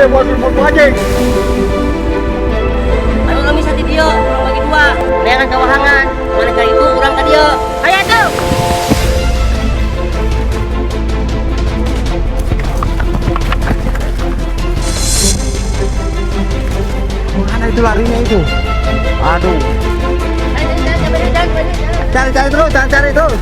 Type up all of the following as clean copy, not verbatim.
buat foto aja. Ayo kami satu dia, orang bagi dua. Bayangan kawahangan, mana kali itu kurang ke dia. Ayo tuh. Mana itu larinya itu? Aduh. Cari terus, cari terus.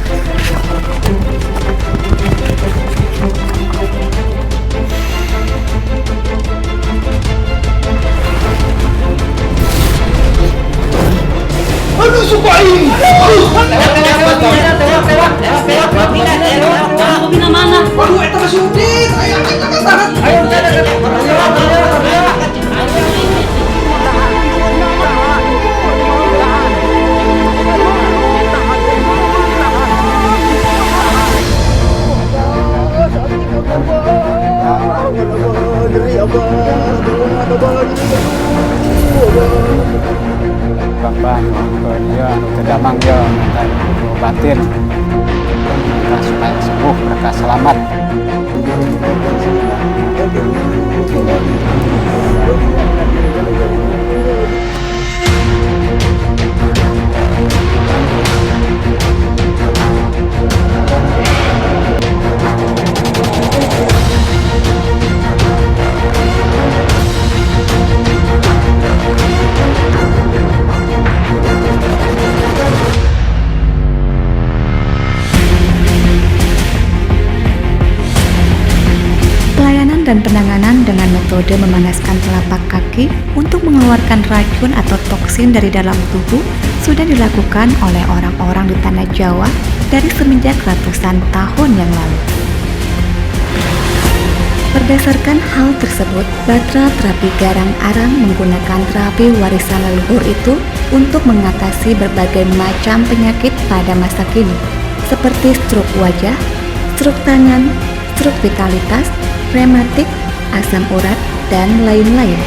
Aduh, supai. Mana? Waduh, itu masih udik. Ayo. Bapak dia kedamang dia minta obatin mereka supaya sembuh, mereka selamat. Dan penanganan dengan metode memanaskan telapak kaki untuk mengeluarkan racun atau toksin dari dalam tubuh sudah dilakukan oleh orang-orang di tanah Jawa dari semenjak ratusan tahun yang lalu. Berdasarkan hal tersebut, Batra Terapi Garang Arang menggunakan terapi warisan leluhur itu untuk mengatasi berbagai macam penyakit pada masa kini, seperti stroke wajah, stroke tangan, stroke vitalitas, rematik, asam urat, dan lain-lain.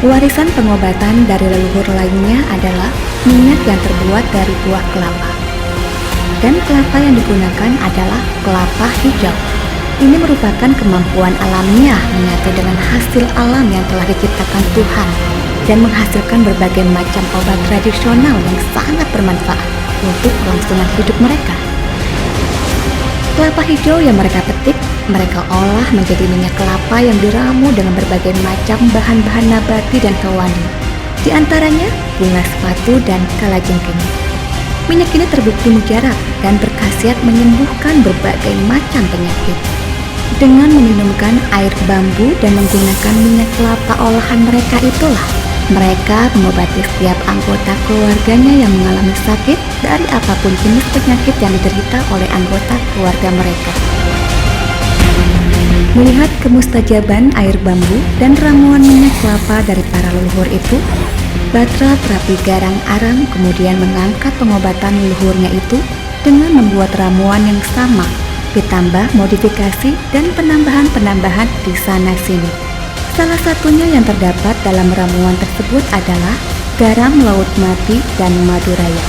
Warisan pengobatan dari leluhur lainnya adalah minyak yang terbuat dari buah kelapa. Dan kelapa yang digunakan adalah kelapa hijau. Ini merupakan kemampuan alamiah menyatu dengan hasil alam yang telah diciptakan Tuhan dan menghasilkan berbagai macam obat tradisional yang sangat bermanfaat untuk kelangsungan hidup mereka. Kelapa hijau yang mereka petik, mereka olah menjadi minyak kelapa yang diramu dengan berbagai macam bahan-bahan nabati dan hewani, di antaranya bunga sepatu dan kalajengking. Minyak ini terbukti mujarab dan berkhasiat menyembuhkan berbagai macam penyakit. Dengan meminumkan air bambu dan menggunakan minyak kelapa olahan mereka itulah, mereka mengobati setiap anggota keluarganya yang mengalami sakit dari apapun jenis penyakit yang diderita oleh anggota keluarga mereka. Melihat kemustajaban air bambu dan ramuan minyak kelapa dari para leluhur itu, Batra Terapi Garang Arang kemudian mengangkat pengobatan leluhurnya itu dengan membuat ramuan yang sama, ditambah modifikasi dan penambahan-penambahan di sana-sini. Salah satunya yang terdapat dalam ramuan tersebut adalah garam laut mati dan madu raya.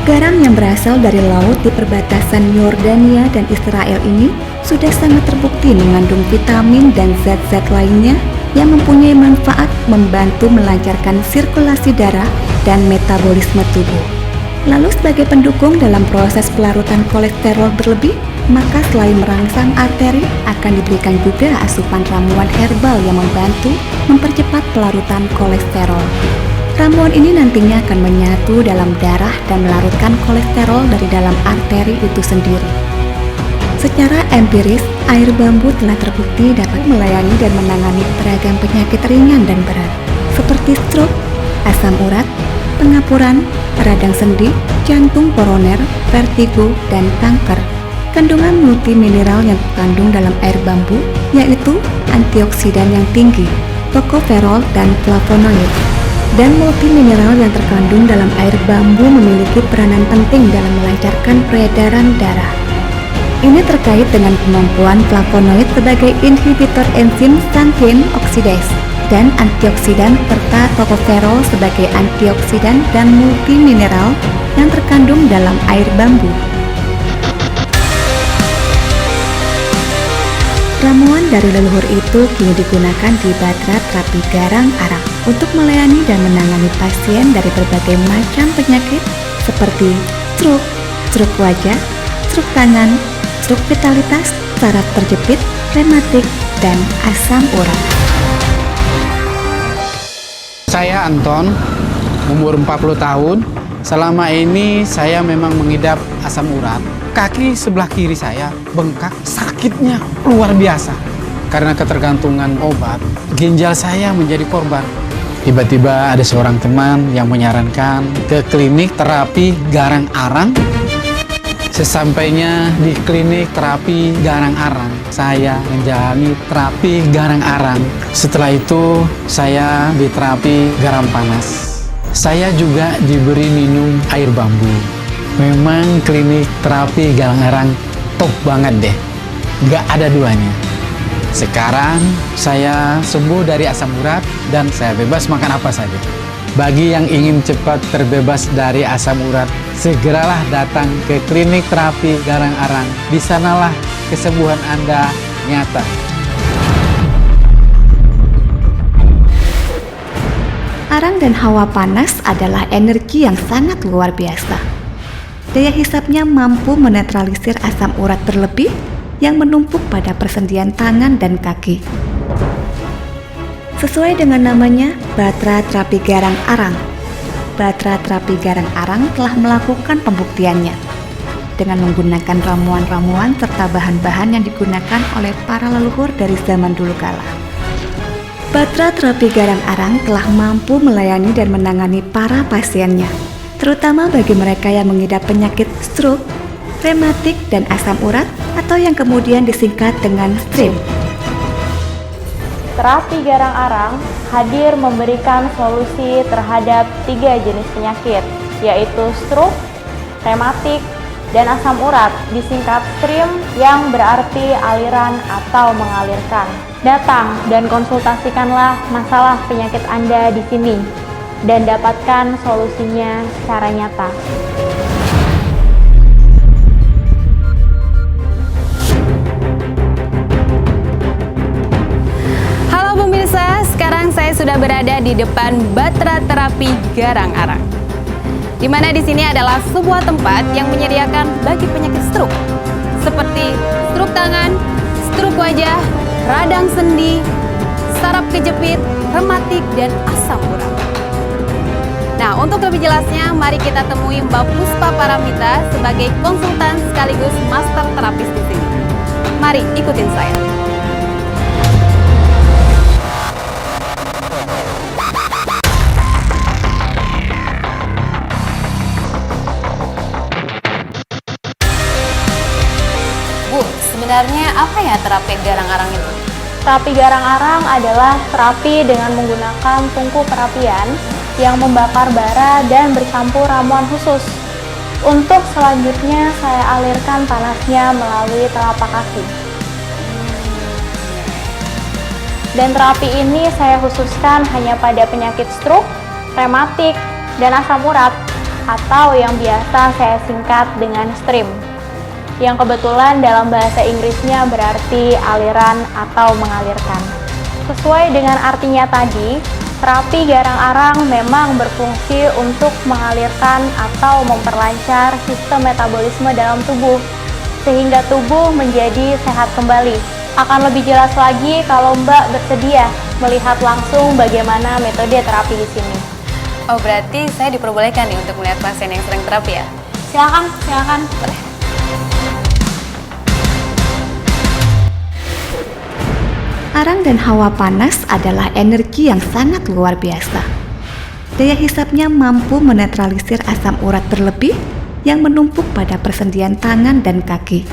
Garam yang berasal dari laut di perbatasan Yordania dan Israel ini sudah sangat terbukti mengandung vitamin dan zat-zat lainnya yang mempunyai manfaat membantu melancarkan sirkulasi darah dan metabolisme tubuh. Lalu sebagai pendukung dalam proses pelarutan kolesterol berlebih, maka selain merangsang arteri, akan diberikan juga asupan ramuan herbal yang membantu mempercepat pelarutan kolesterol. Ramuan ini nantinya akan menyatu dalam darah dan melarutkan kolesterol dari dalam arteri itu sendiri. Secara empiris, air bambu telah terbukti dapat melayani dan menangani beragam penyakit ringan dan berat, seperti stroke, asam urat, pengapuran, radang sendi, jantung koroner, vertigo, dan kanker. Kandungan multimineral yang terkandung dalam air bambu yaitu antioksidan yang tinggi, tokoferol, dan flavonoid. Dan multimineral yang terkandung dalam air bambu memiliki peranan penting dalam melancarkan peredaran darah. Ini terkait dengan kemampuan flavonoid sebagai inhibitor enzim xanthine oxidase dan antioksidan serta tokoferol sebagai antioksidan dan multimineral yang terkandung dalam air bambu. Ramuan dari leluhur itu kini digunakan di Batra Terapi Garang Arang untuk melayani dan menangani pasien dari berbagai macam penyakit seperti stroke wajah, stroke tangan, stroke vitalitas, saraf terjepit, rematik, dan asam urat. Saya Anton, umur 40 tahun. Selama ini saya memang mengidap asam urat. Kaki sebelah kiri saya bengkak, sakitnya luar biasa. Karena ketergantungan obat, ginjal saya menjadi korban. Tiba-tiba ada seorang teman yang menyarankan ke klinik terapi Garang Arang. Sesampainya di klinik terapi Garang Arang, saya menjalani terapi Garang Arang. Setelah itu, saya diterapi garam panas. Saya juga diberi minum air bambu. Memang klinik terapi Garang Arang top banget deh. Nggak ada duanya. Sekarang saya sembuh dari asam urat dan saya bebas makan apa saja. Bagi yang ingin cepat terbebas dari asam urat, segeralah datang ke klinik terapi Garang Arang. Di sanalah kesembuhan Anda nyata. Arang dan hawa panas adalah energi yang sangat luar biasa. Daya hisapnya mampu menetralisir asam urat berlebih yang menumpuk pada persendian tangan dan kaki. Sesuai dengan namanya, Batra Terapi Garang Arang. Batra Terapi Garang Arang telah melakukan pembuktiannya dengan menggunakan ramuan-ramuan serta bahan-bahan yang digunakan oleh para leluhur dari zaman dulu kala. Batra Terapi Garang Arang telah mampu melayani dan menangani para pasiennya, terutama bagi mereka yang mengidap penyakit stroke, rematik, dan asam urat atau yang kemudian disingkat dengan STRIM. Terapi Garang Arang hadir memberikan solusi terhadap 3 jenis penyakit, yaitu stroke, rematik, dan asam urat, disingkat STRIM yang berarti aliran atau mengalirkan. Datang dan konsultasikanlah masalah penyakit Anda di sini dan dapatkan solusinya secara nyata. Halo pemirsa, sekarang saya sudah berada di depan Batra Terapi Garang Arang. Di mana di sini adalah sebuah tempat yang menyediakan bagi penyakit stroke seperti stroke tangan, stroke wajah, radang sendi, saraf kejepit, rematik, dan asam urat. Nah, untuk lebih jelasnya, mari kita temui Mbak Puspa Paramita sebagai konsultan sekaligus master terapis di sini. Mari ikutin saya. Bu, sebenarnya apa ya terapi Garang Arang itu? Terapi Garang Arang adalah terapi dengan menggunakan tungku perapian yang membakar bara dan bercampur ramuan khusus. Untuk selanjutnya saya alirkan panasnya melalui telapak kaki. Dan terapi ini saya khususkan hanya pada penyakit stroke, rematik, dan asam urat atau yang biasa saya singkat dengan STRIM, yang kebetulan dalam bahasa Inggrisnya berarti aliran atau mengalirkan. Sesuai dengan artinya tadi, terapi Garang Arang memang berfungsi untuk mengalirkan atau memperlancar sistem metabolisme dalam tubuh, sehingga tubuh menjadi sehat kembali. Akan lebih jelas lagi kalau Mbak bersedia melihat langsung bagaimana metode terapi di sini. Oh, berarti saya diperbolehkan nih untuk melihat pasien yang sedang terapi ya? Silakan. Boleh. Arang dan hawa panas adalah energi yang sangat luar biasa. Daya hisapnya mampu menetralisir asam urat berlebih yang menumpuk pada persendian tangan dan kaki.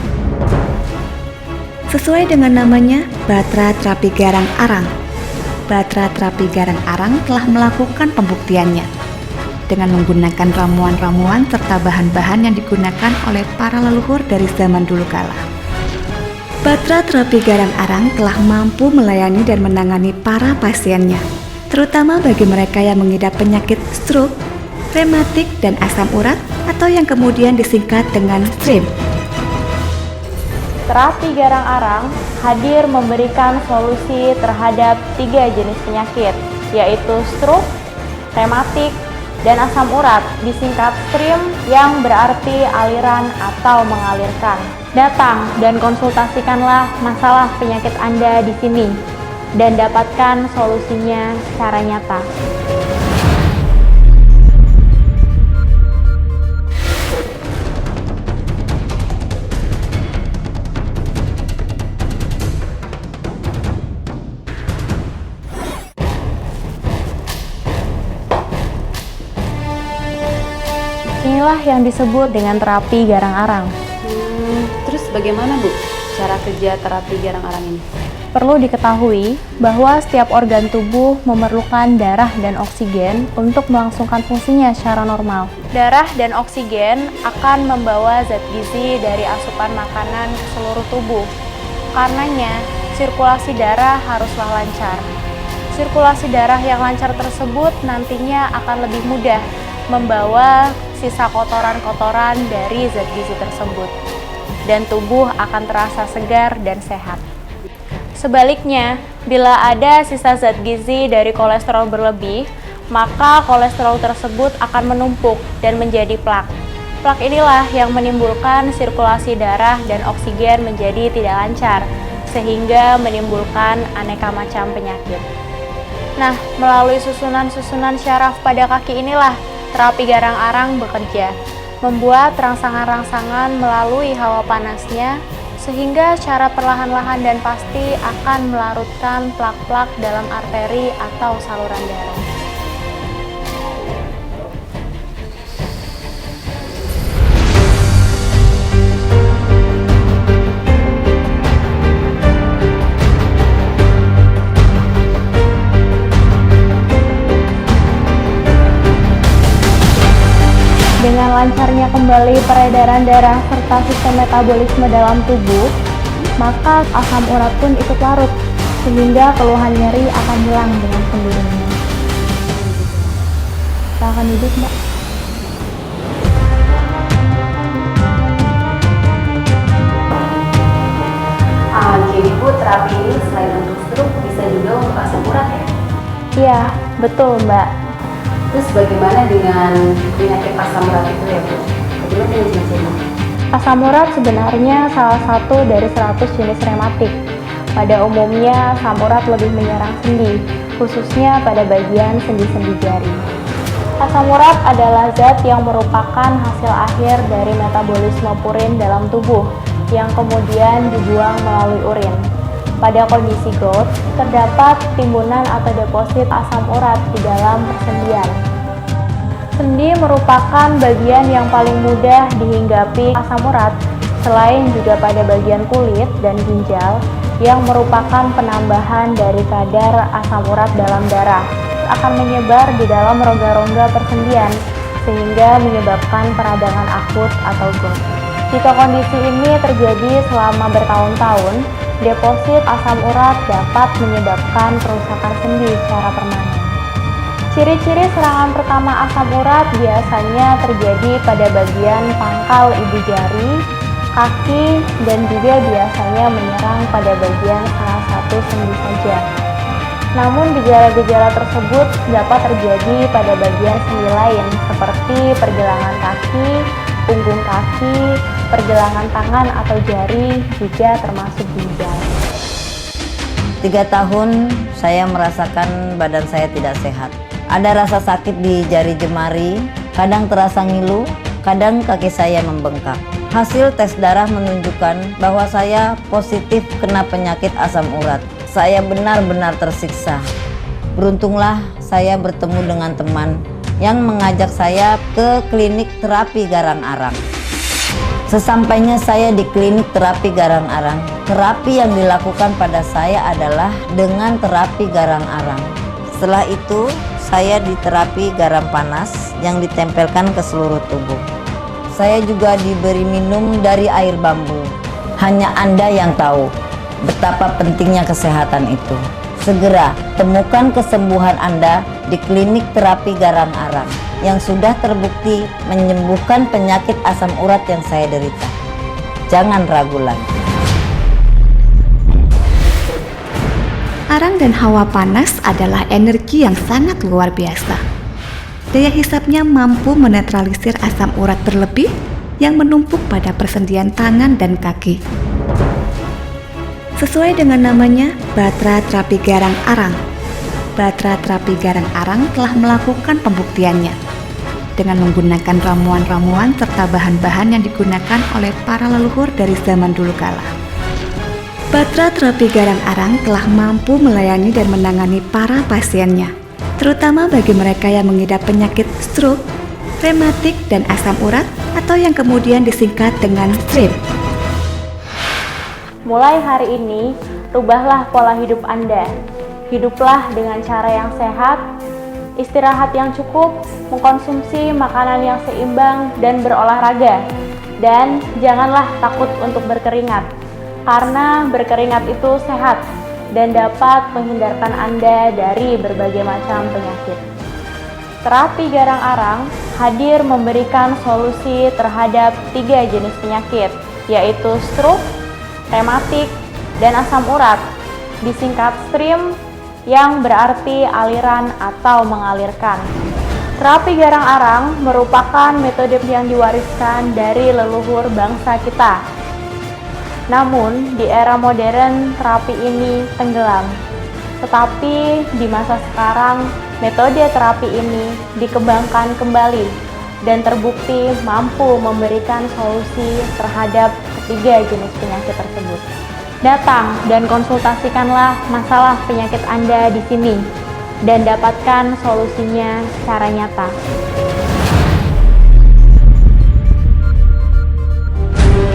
Sesuai dengan namanya, Batra Terapi Garang Arang. Batra Terapi Garang Arang telah melakukan pembuktiannya dengan menggunakan ramuan-ramuan serta bahan-bahan yang digunakan oleh para leluhur dari zaman dulu kala. Batra Terapi Garang Arang telah mampu melayani dan menangani para pasiennya, terutama bagi mereka yang mengidap penyakit stroke, rematik, dan asam urat atau yang kemudian disingkat dengan STRIM. Terapi garang arang hadir memberikan solusi terhadap 3 jenis penyakit, yaitu stroke, rematik, dan asam urat, disingkat STRIM yang berarti aliran atau mengalirkan. Datang dan konsultasikanlah masalah penyakit Anda di sini dan dapatkan solusinya secara nyata. Inilah yang disebut dengan terapi garang arang. Terus bagaimana Bu cara kerja terapi garang arang ini? Perlu diketahui bahwa setiap organ tubuh memerlukan darah dan oksigen untuk melangsungkan fungsinya secara normal. Darah dan oksigen akan membawa zat gizi dari asupan makanan ke seluruh tubuh. Karenanya, sirkulasi darah haruslah lancar. Sirkulasi darah yang lancar tersebut nantinya akan lebih mudah membawa sisa kotoran-kotoran dari zat gizi tersebut, dan tubuh akan terasa segar dan sehat. Sebaliknya, bila ada sisa zat gizi dari kolesterol berlebih, maka kolesterol tersebut akan menumpuk dan menjadi plak. Plak inilah yang menimbulkan sirkulasi darah dan oksigen menjadi tidak lancar, sehingga menimbulkan aneka macam penyakit. Nah, melalui susunan-susunan syaraf pada kaki inilah terapi garang arang bekerja, membuat rangsangan-rangsangan melalui hawa panasnya, sehingga secara perlahan-lahan dan pasti akan melarutkan plak-plak dalam arteri atau saluran darah. Dengan lancarnya kembali peredaran darah serta sistem metabolisme dalam tubuh, maka asam urat pun ikut larut, sehingga keluhan nyeri akan hilang dengan sendirinya. Silahkan duduk, Mbak. Jadi Bu, terapi ini selain untuk stroke bisa juga untuk asam urat ya? Iya, betul, Mbak. Terus bagaimana dengan penyakit asam urat itu ya Bu? Bagaimana dengan jenisnya? Asam urat sebenarnya salah satu dari 100 jenis rematik. Pada umumnya, asam urat lebih menyerang sendi, khususnya pada bagian sendi-sendi jari. Asam urat adalah zat yang merupakan hasil akhir dari metabolisme purin dalam tubuh, yang kemudian dibuang melalui urin. Pada kondisi GOUT, terdapat timbunan atau deposit asam urat di dalam persendian. Sendi merupakan bagian yang paling mudah dihinggapi asam urat, selain juga pada bagian kulit dan ginjal yang merupakan penambahan dari kadar asam urat dalam darah, akan menyebar di dalam rongga-rongga persendian, sehingga menyebabkan peradangan akut atau GOUT. Jika kondisi ini terjadi selama bertahun-tahun, deposit asam urat dapat menyebabkan kerusakan sendi secara permanen. Ciri-ciri serangan pertama asam urat biasanya terjadi pada bagian pangkal ibu jari, kaki, dan juga biasanya menyerang pada bagian salah satu sendi saja. Namun gejala-gejala tersebut dapat terjadi pada bagian sendi lain seperti pergelangan kaki, punggung kaki, pergelangan tangan atau jari, juga termasuk ginjal. 3 tahun saya merasakan badan saya tidak sehat. Ada rasa sakit di jari jemari, kadang terasa ngilu, kadang kaki saya membengkak. Hasil tes darah menunjukkan bahwa saya positif kena penyakit asam urat. Saya benar-benar tersiksa. Beruntunglah saya bertemu dengan teman yang mengajak saya ke klinik terapi garang arang. Sesampainya saya di klinik terapi garang arang, terapi yang dilakukan pada saya adalah dengan terapi garang arang. Setelah itu, saya diterapi garam panas yang ditempelkan ke seluruh tubuh. Saya juga diberi minum dari air bambu. Hanya Anda yang tahu betapa pentingnya kesehatan itu. Segera temukan kesembuhan Anda di klinik terapi garang arang yang sudah terbukti menyembuhkan penyakit asam urat yang saya derita. Jangan ragu lagi. arang dan hawa panas adalah energi yang sangat luar biasa. Daya hisapnya mampu menetralisir asam urat berlebih yang menumpuk pada persendian tangan dan kaki. Sesuai dengan namanya, Batra Terapi Garang Arang. Batra Terapi Garang Arang telah melakukan pembuktiannya dengan menggunakan ramuan-ramuan serta bahan-bahan yang digunakan oleh para leluhur dari zaman dulu kala. Batra Terapi Garang Arang telah mampu melayani dan menangani para pasiennya, terutama bagi mereka yang mengidap penyakit stroke, rematik, dan asam urat atau yang kemudian disingkat dengan STRIP. Mulai hari ini, rubahlah pola hidup Anda. Hiduplah dengan cara yang sehat, istirahat yang cukup, mengkonsumsi makanan yang seimbang, dan berolahraga. Dan janganlah takut untuk berkeringat, karena berkeringat itu sehat dan dapat menghindarkan Anda dari berbagai macam penyakit. Terapi Garang Arang hadir memberikan solusi terhadap 3 jenis penyakit, yaitu stroke, rematik, dan asam urat, disingkat STRIM, yang berarti aliran atau mengalirkan. Terapi Garang Arang merupakan metode yang diwariskan dari leluhur bangsa kita. Namun, di era modern, terapi ini tenggelam. Tetapi, di masa sekarang, metode terapi ini dikembangkan kembali dan terbukti mampu memberikan solusi terhadap ketiga jenis penyakit tersebut. Datang dan konsultasikanlah masalah penyakit Anda di sini dan dapatkan solusinya secara nyata.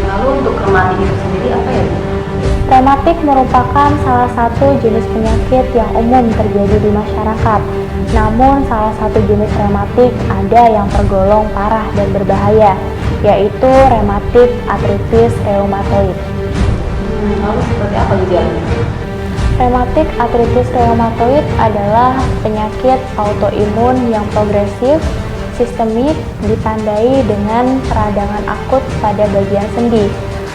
Lalu untuk rematik itu sendiri apa ya? Rematik merupakan salah satu jenis penyakit yang umum terjadi di masyarakat. Namun salah satu jenis rematik ada yang tergolong parah dan berbahaya, yaitu rematik artritis reumatoid. Lalu seperti apa gejalanya? Rematik artritis reumatoid adalah penyakit autoimun yang progresif, sistemik, ditandai dengan peradangan akut pada bagian sendi,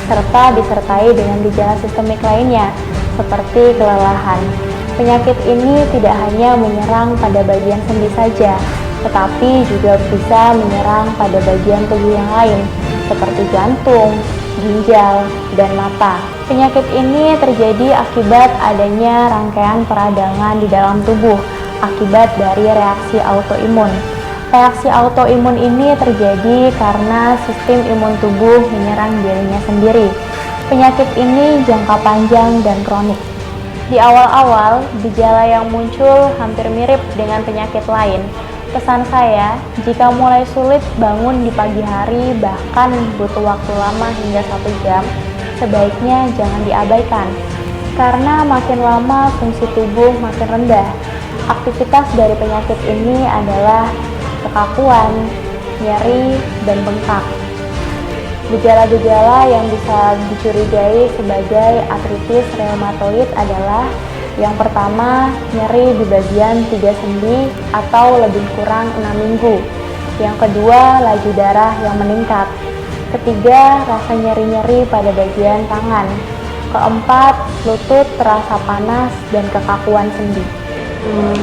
serta disertai dengan gejala sistemik lainnya, seperti kelelahan. Penyakit ini tidak hanya menyerang pada bagian sendi saja, tetapi juga bisa menyerang pada bagian tubuh yang lain, seperti jantung, ginjal, dan mata. Penyakit ini terjadi akibat adanya rangkaian peradangan di dalam tubuh akibat dari reaksi autoimun. Reaksi autoimun ini terjadi karena sistem imun tubuh menyerang dirinya sendiri. Penyakit ini jangka panjang dan kronik. Di awal-awal, gejala yang muncul hampir mirip dengan penyakit lain. Pesan saya, jika mulai sulit bangun di pagi hari, bahkan butuh waktu lama hingga 1 jam, sebaiknya jangan diabaikan. Karena makin lama fungsi tubuh makin rendah. Aktivitas dari penyakit ini adalah kekakuan, nyeri, dan bengkak. Gejala-gejala yang bisa dicurigai sebagai artritis reumatoid adalah yang pertama, nyeri di bagian 3 sendi atau lebih kurang 6 minggu. Yang kedua, laju darah yang meningkat. Ketiga, rasa nyeri-nyeri pada bagian tangan. Keempat, lutut terasa panas dan kekakuan sendi.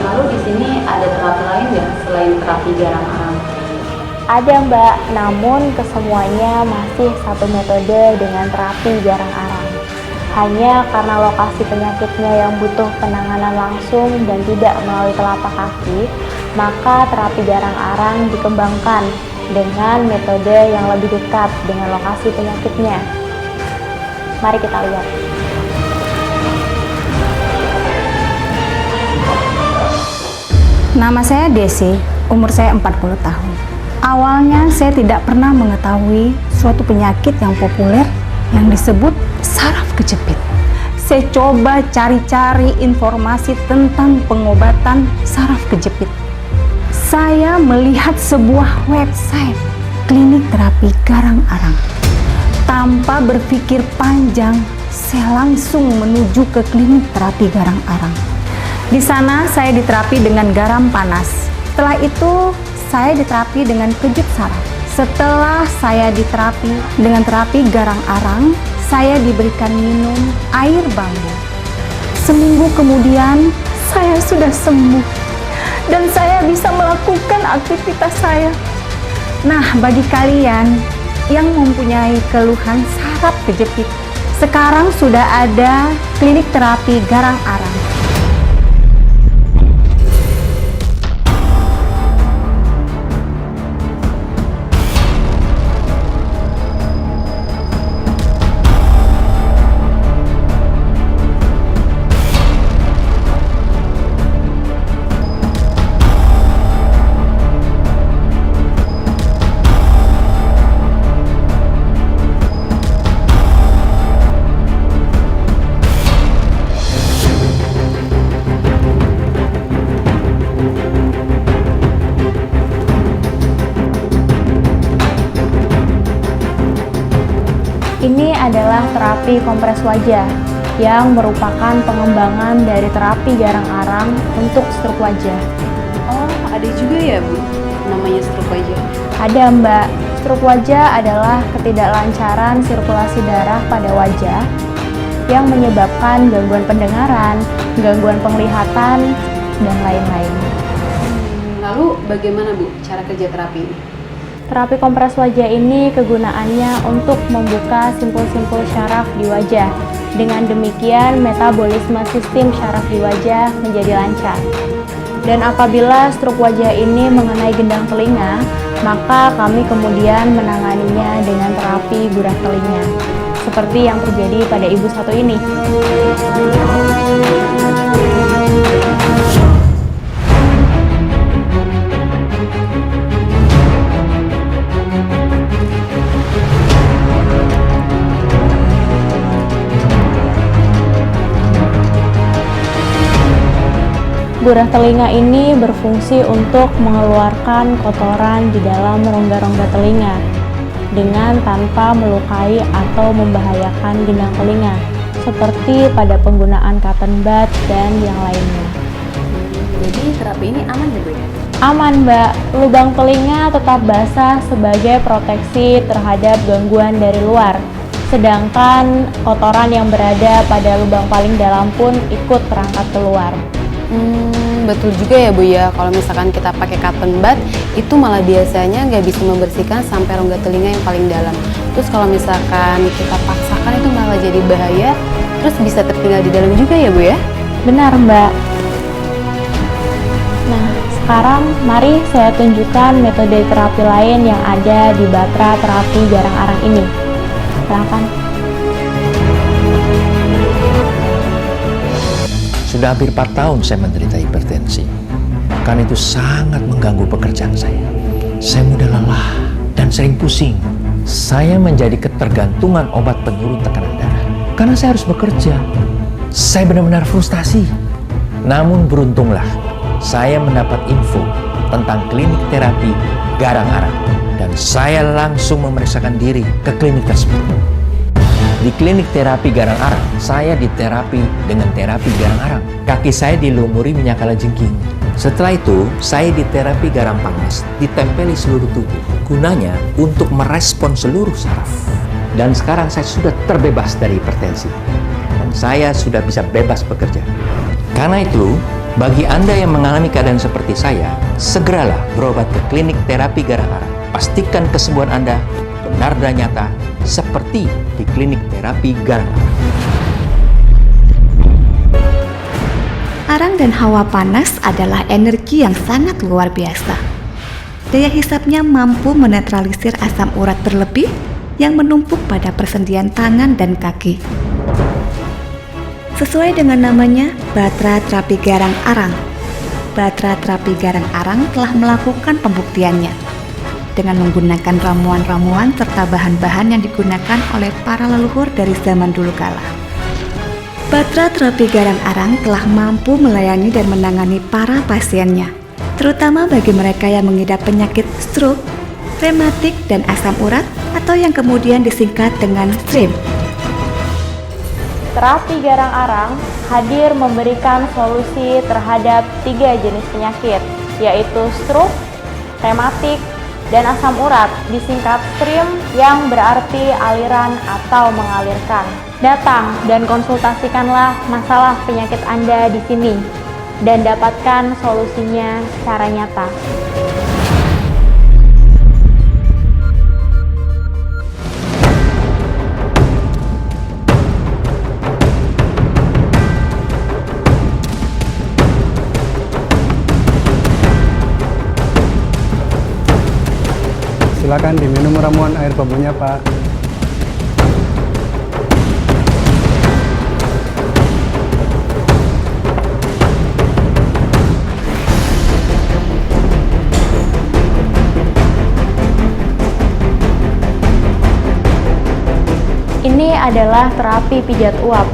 Lalu di sini ada terapi lain ya selain terapi Garang Arang? Ada Mbak, namun kesemuanya masih satu metode dengan terapi Garang Arang. Hanya karena lokasi penyakitnya yang butuh penanganan langsung dan tidak melalui telapak kaki, maka terapi Garang Arang dikembangkan dengan metode yang lebih dekat dengan lokasi penyakitnya. Mari kita lihat. Nama saya Desi, umur saya 40 tahun. Awalnya saya tidak pernah mengetahui suatu penyakit yang populer yang disebut saraf kejepit. Saya coba cari-cari informasi tentang pengobatan saraf kejepit. Saya melihat sebuah website klinik terapi Garang Arang. Tanpa berpikir panjang, saya langsung menuju ke klinik terapi Garang Arang. Di sana saya diterapi dengan garam panas. Setelah itu saya diterapi dengan kejut saraf. Setelah saya diterapi dengan terapi Garang Arang, saya diberikan minum air bambu. Seminggu kemudian, saya sudah sembuh dan saya bisa melakukan aktivitas saya. Nah, bagi kalian yang mempunyai keluhan saraf kejepit, sekarang sudah ada klinik terapi garang arang. Ini adalah terapi kompres wajah yang merupakan pengembangan dari terapi garang arang untuk stroke wajah. Oh, ada juga ya Bu, namanya stroke wajah? Ada Mbak, stroke wajah adalah ketidaklancaran sirkulasi darah pada wajah yang menyebabkan gangguan pendengaran, gangguan penglihatan, dan lain-lain. Lalu bagaimana Bu cara kerja terapi ini? Terapi kompres wajah ini kegunaannya untuk membuka simpul-simpul syaraf di wajah. Dengan demikian, metabolisme sistem syaraf di wajah menjadi lancar. Dan apabila stroke wajah ini mengenai gendang telinga, maka kami kemudian menanganinya dengan terapi gurah telinga. Seperti yang terjadi pada ibu satu ini. Gurah telinga ini berfungsi untuk mengeluarkan kotoran di dalam rongga-rongga telinga dengan tanpa melukai atau membahayakan gendang telinga, seperti pada penggunaan cotton bud dan yang lainnya. Jadi terapi ini aman ya Bu ya? Aman Mbak, lubang telinga tetap basah sebagai proteksi terhadap gangguan dari luar. Sedangkan kotoran yang berada pada lubang paling dalam pun ikut terangkat keluar. Betul juga ya Bu ya, kalau misalkan kita pakai cotton bud itu malah biasanya nggak bisa membersihkan sampai rongga telinga yang paling dalam. Terus kalau misalkan kita paksakan itu malah jadi bahaya, terus bisa tertinggal di dalam juga ya Bu ya? Benar Mbak. Nah, sekarang mari saya tunjukkan metode terapi lain yang ada di Batra terapi garang arang ini. Silakan. Sudah hampir 4 tahun saya menderita hipertensi. Karena itu sangat mengganggu pekerjaan saya. Saya mudah lelah dan sering pusing. Saya menjadi ketergantungan obat penurun tekanan darah. Karena saya harus bekerja. Saya benar-benar frustasi. Namun beruntunglah, saya mendapat info tentang klinik terapi garang arang. Dan saya langsung memeriksakan diri ke klinik tersebut. Di klinik terapi garang arang, saya diterapi dengan terapi garang arang. Kaki saya dilumuri minyak kalajengking. Setelah itu, saya diterapi garam panas, ditempeli seluruh tubuh. Gunanya untuk merespon seluruh saraf. Dan sekarang saya sudah terbebas dari hipertensi. Dan saya sudah bisa bebas bekerja. Karena itu, bagi Anda yang mengalami keadaan seperti saya, segeralah berobat ke klinik terapi garang arang. Pastikan kesembuhan Anda benar dan nyata seperti di klinik terapi garang arang. Arang dan hawa panas adalah energi yang sangat luar biasa. Daya hisapnya mampu menetralisir asam urat berlebih yang menumpuk pada persendian tangan dan kaki. Sesuai dengan namanya, Batra terapi garang arang. Batra terapi garang arang telah melakukan pembuktiannya dengan menggunakan ramuan-ramuan serta bahan-bahan yang digunakan oleh para leluhur dari zaman dulu kala. Batra terapi garang arang telah mampu melayani dan menangani para pasiennya, terutama bagi mereka yang mengidap penyakit stroke, rematik, dan asam urat atau yang kemudian disingkat dengan STRIM. Terapi garang arang hadir memberikan solusi terhadap 3 jenis penyakit, yaitu stroke, rematik, dan asam urat, disingkat STRIM yang berarti aliran atau mengalirkan. Datang dan konsultasikanlah masalah penyakit Anda di sini dan dapatkan solusinya secara nyata. Silakan diminum ramuan air pembunya, Pak. Ini adalah terapi pijat uap.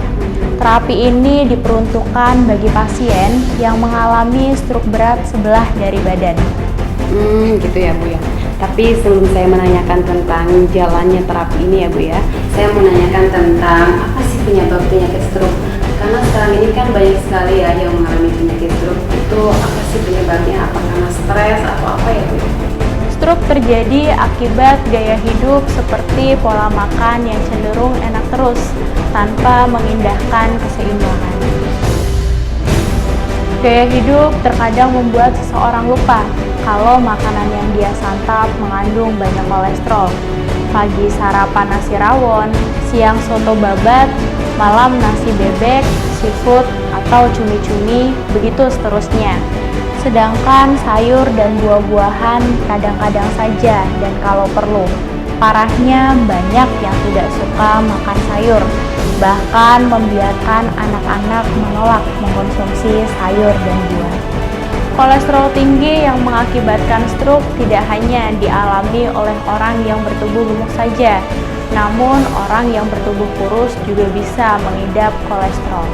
Terapi ini diperuntukkan bagi pasien yang mengalami stroke berat sebelah dari badan. Gitu ya Bu ya. Tapi sebelum saya menanyakan tentang jalannya terapi ini ya Bu ya, saya mau menanyakan tentang apa sih penyebab penyakit stroke? Karena sekarang ini kan banyak sekali ya yang mengalami penyakit stroke. Itu apa sih penyebabnya? Apa karena stres atau apa ya Bu? Stroke terjadi akibat gaya hidup seperti pola makan yang cenderung enak terus tanpa mengindahkan keseimbangan. Gaya hidup terkadang membuat seseorang lupa kalau makanan yang dia santap mengandung banyak kolesterol. Pagi sarapan nasi rawon, siang soto babat, malam nasi bebek, seafood, atau cumi-cumi, begitu seterusnya. Sedangkan sayur dan buah-buahan kadang-kadang saja dan kalau perlu. Parahnya banyak yang tidak suka makan sayur, bahkan membiarkan anak-anak menolak mengkonsumsi sayur dan buah. Kolesterol tinggi yang mengakibatkan stroke tidak hanya dialami oleh orang yang bertubuh gemuk saja, namun orang yang bertubuh kurus juga bisa mengidap kolesterol.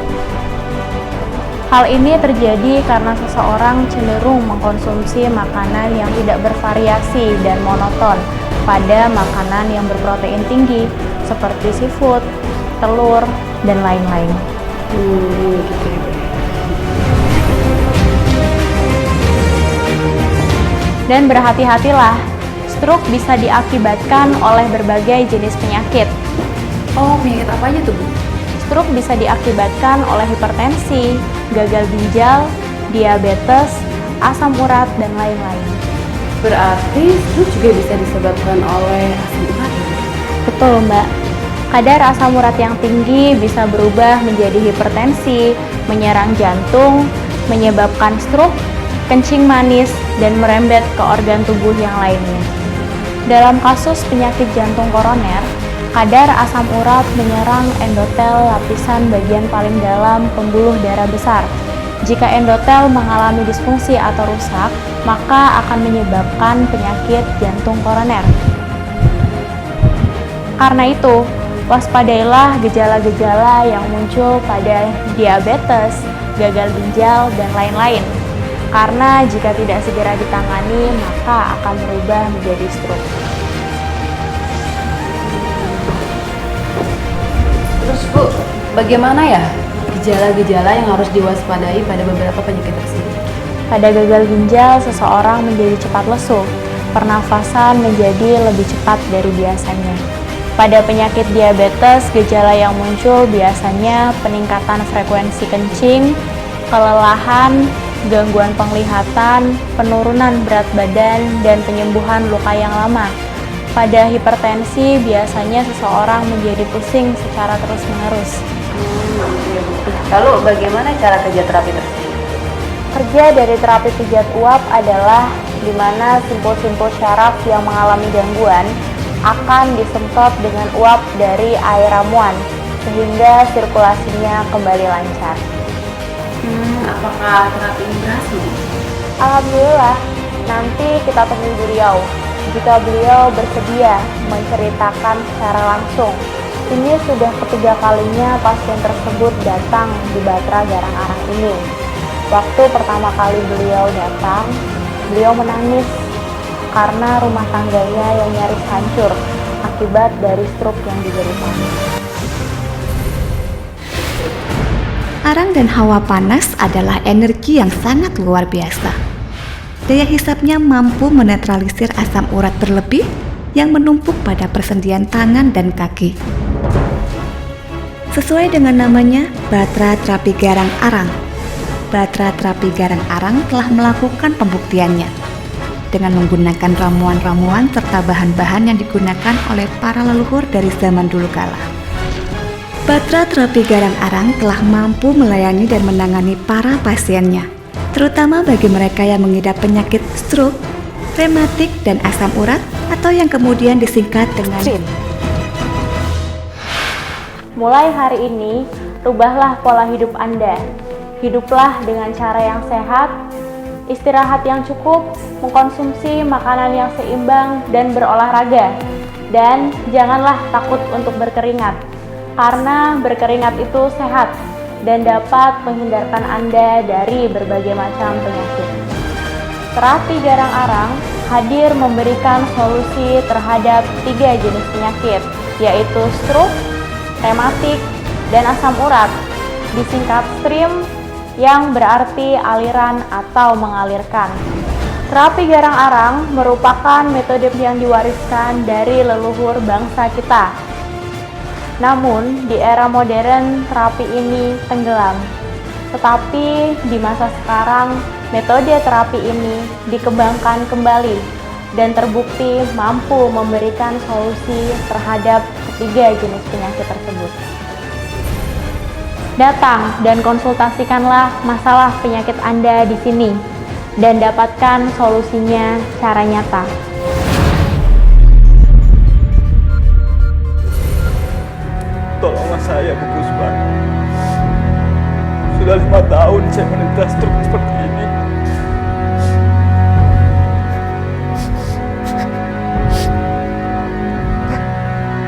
Hal ini terjadi karena seseorang cenderung mengkonsumsi makanan yang tidak bervariasi dan monoton pada makanan yang berprotein tinggi seperti seafood, telur, dan lain-lain. Gitu ya. Dan berhati-hatilah, stroke bisa diakibatkan oleh berbagai jenis penyakit. Oh, penyakit apa aja tuh Bu? Stroke bisa diakibatkan oleh hipertensi, gagal ginjal, diabetes, asam urat, dan lain-lain. Berarti stroke juga bisa disebabkan oleh asam urat ya? Betul, Mbak. Kadar asam urat yang tinggi bisa berubah menjadi hipertensi, menyerang jantung, menyebabkan stroke, kencing manis, dan merembet ke organ tubuh yang lainnya. Dalam kasus penyakit jantung koroner, kadar asam urat menyerang endotel lapisan bagian paling dalam pembuluh darah besar. Jika endotel mengalami disfungsi atau rusak, maka akan menyebabkan penyakit jantung koroner. Karena itu, waspadailah gejala-gejala yang muncul pada diabetes, gagal ginjal, dan lain-lain. Karena jika tidak segera ditangani, maka akan berubah menjadi stroke. Terus Bu, bagaimana ya gejala-gejala yang harus diwaspadai pada beberapa penyakit tersebut? Pada gagal ginjal, seseorang menjadi cepat lesu, pernafasan menjadi lebih cepat dari biasanya. Pada penyakit diabetes, gejala yang muncul biasanya peningkatan frekuensi kencing, kelelahan, gangguan penglihatan, penurunan berat badan, dan penyembuhan luka yang lama. Pada hipertensi, biasanya seseorang menjadi pusing secara terus-menerus. Lalu bagaimana cara kerja terapi tersebut? Kerja dari terapi pijat uap adalah di mana simpul-simpul syaraf yang mengalami gangguan akan disemprot dengan uap dari air ramuan sehingga sirkulasinya kembali lancar. Apakah terapi ini berhasil? Alhamdulillah, nanti kita temui beliau jika beliau bersedia menceritakan secara langsung. Ini sudah ketiga kalinya pasien tersebut datang di Batra Garang Arang ini. Waktu pertama kali beliau datang, beliau menangis karena rumah tangganya yang nyaris hancur akibat dari stroke yang dideritanya. Arang dan hawa panas adalah energi yang sangat luar biasa. Daya hisapnya mampu menetralisir asam urat berlebih yang menumpuk pada persendian tangan dan kaki. Sesuai dengan namanya, Batra Terapi Garang Arang. Batra Terapi Garang Arang telah melakukan pembuktiannya dengan menggunakan ramuan-ramuan serta bahan-bahan yang digunakan oleh para leluhur dari zaman dulu kala. Batra Terapi Garang Arang telah mampu melayani dan menangani para pasiennya, terutama bagi mereka yang mengidap penyakit stroke, rematik, dan asam urat atau yang kemudian disingkat dengan STRIM. Mulai hari ini, rubahlah pola hidup Anda. Hiduplah dengan cara yang sehat, istirahat yang cukup, mengkonsumsi makanan yang seimbang, dan berolahraga. Dan janganlah takut untuk berkeringat, karena berkeringat itu sehat dan dapat menghindarkan Anda dari berbagai macam penyakit. Terapi Garang Arang hadir memberikan solusi terhadap 3 jenis penyakit, yaitu stroke, rematik, dan asam urat, disingkat STRIM, yang berarti aliran atau mengalirkan. Terapi Garang Arang merupakan metode yang diwariskan dari leluhur bangsa kita. Namun, di era modern, terapi ini tenggelam. Tetapi, di masa sekarang, metode terapi ini dikembangkan kembali dan terbukti mampu memberikan solusi terhadap ketiga jenis penyakit tersebut. Datang dan konsultasikanlah masalah penyakit Anda di sini dan dapatkan solusinya secara nyata. Tolonglah saya, Bu Puspa. Sudah 5 tahun saya menderita stroke seperti ini.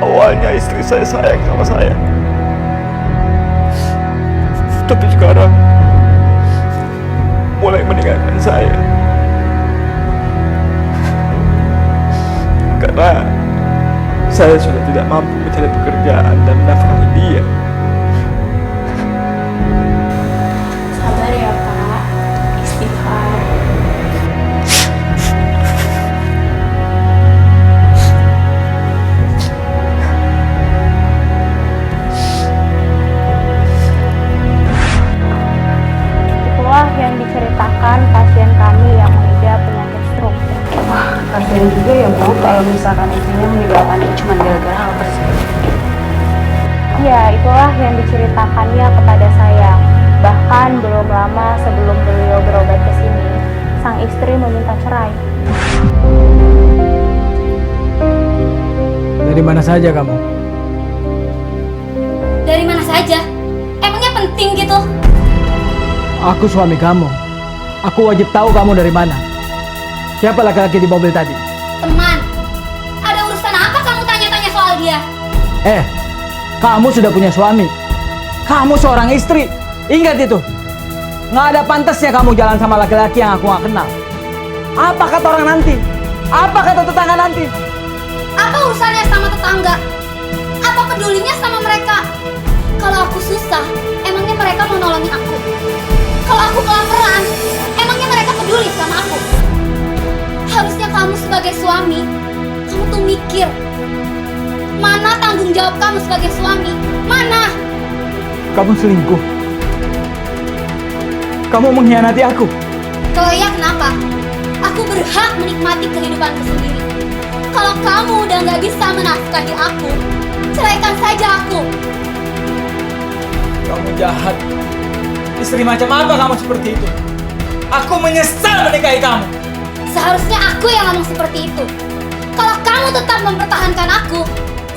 Awalnya istri saya sayang sama saya. Tapi sekarang mulai meninggalkan saya. Karena saya sudah tidak mampu mencari pekerjaan dan menafkahi dia. Sabar ya Pak, istighfar. Itulah yang diceritakan pasien kami yang mengidap penyakit stroke. Wah, kasihan juga ya Bu, kalau misalkan istrinya meninggalkan cuma gara-gara hal tersebut. Ya, itulah yang diceritakannya kepada saya. Bahkan belum lama sebelum beliau berobat ke sini, sang istri meminta cerai. Dari mana saja kamu? Dari mana saja? Emangnya penting gitu? Aku suami kamu. Aku wajib tahu kamu dari mana. Siapa laki-laki di mobil tadi? Teman, ada urusan apa kamu tanya-tanya soal dia? Kamu sudah punya suami. Kamu seorang istri. Ingat itu. Nggak ada pantasnya kamu jalan sama laki-laki yang aku nggak kenal. Apa kata orang nanti? Apa kata tetangga nanti? Apa urusannya sama tetangga? Apa pedulinya sama mereka? Kalau aku susah, emangnya mereka mau nolongin aku? Kalau aku kelaparan, emangnya mereka peduli sama aku? Harusnya kamu sebagai suami, kamu tuh mikir. Mana tanggung jawab kamu sebagai suami? Mana? Kamu selingkuh. Kamu mengkhianati aku. Kalau iya kenapa? Aku berhak menikmati kehidupanku sendiri. Kalau kamu udah gak bisa menafkahi aku, ceraikan saja aku. Kamu jahat. Istri macam apa kamu seperti itu? Aku menyesal menikahi kamu. Seharusnya aku yang ngomong seperti itu. Kalau kamu tetap mempertahankan aku,